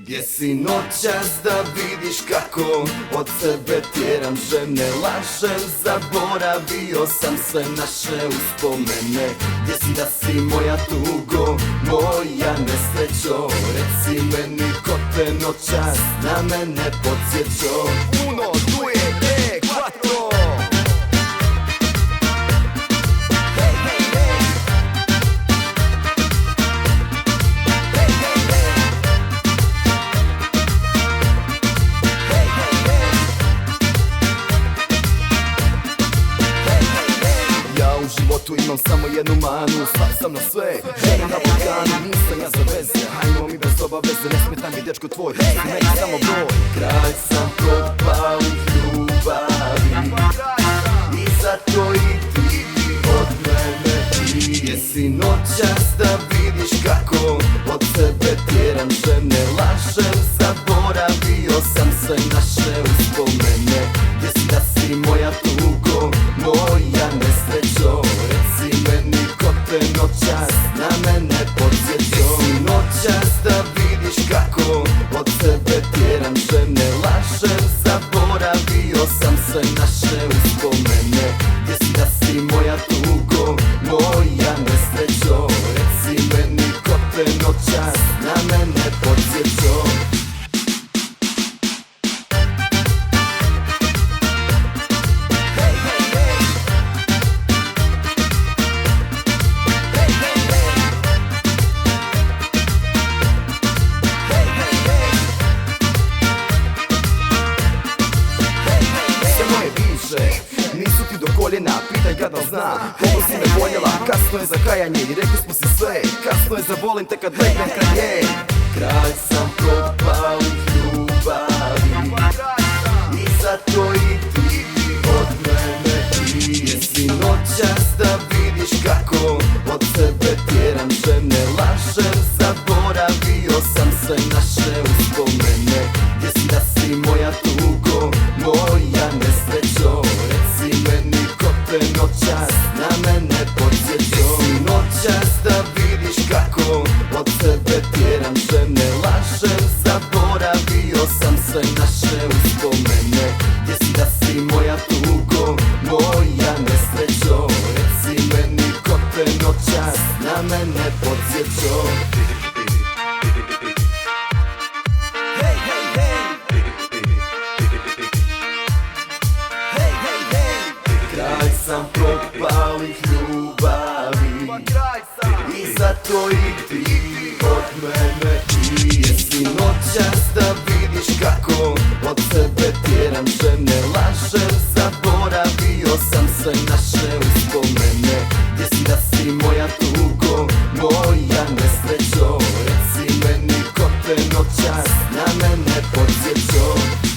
Gdje si noćas da vidiš kako od sebe tjeram žene, lažem, zaboravio sam sve naše uspomene. Gdje si da si moja tugo, moja nesrećo, reci meni ko te noćas na mene podsjećo. Uno, duje, tre, quattro. U životu imam samo jednu manu, slav sam na sve, žena na Balkanu, nisam ja za veze, hajmo mi bez obaveze, ne smetam mi dečko tvoj, ti meni samo broj. Kralj sam propalih ljubavi i zato i ti od mene ti. Jesi noćas da vidiš kako od sebe tjeram žene, lažem, zaboravio sam sve naše uspomene. Jesi da si moja tugo, moja nesrećo, reci meni ko te noćas na mene podsjećo. Jesi noćas da vidiš kako od sebe tjeram žene, lažem, zaboravio sam sve naše uspomene. Jesi da si moja tugo, moja nesrećo, reci meni ko te noćas na mene podsjećo. Nisu ti do koljena, pitaj ga da zna koliko si me voljela, kasno je za kajanje i rekli smo si sve, kasno je za volim te kad legnem kraj nje. Kralj sam propalih ljubavi i zato i ti od mene ti. Jesi noćas da vidiš kako od sebe tjeram žene, lažem, zaboravio sam sve naše uspomene. Jesi da si moja tugo, moja nesrećo, reci meni ko te noćas na mene podsjećo. Jesi noćas da vidiš kako od sebe tjeram žene, lažem, zaboravio sam sve naše uspomene. Jesi da si moja tugo, moja nesrećo, reci meni ko te noćas na mene podsjećo. Kralj sam propalih ljubavi i zato i ti od mene ti. Jesi noćas da vidiš kako od sebe tjeram žene, lažem, zaboravio sam sve naše uspomene. Jesi da si moja tugo, moja nesrećo, reci meni ko te noćas na mene podsjećo.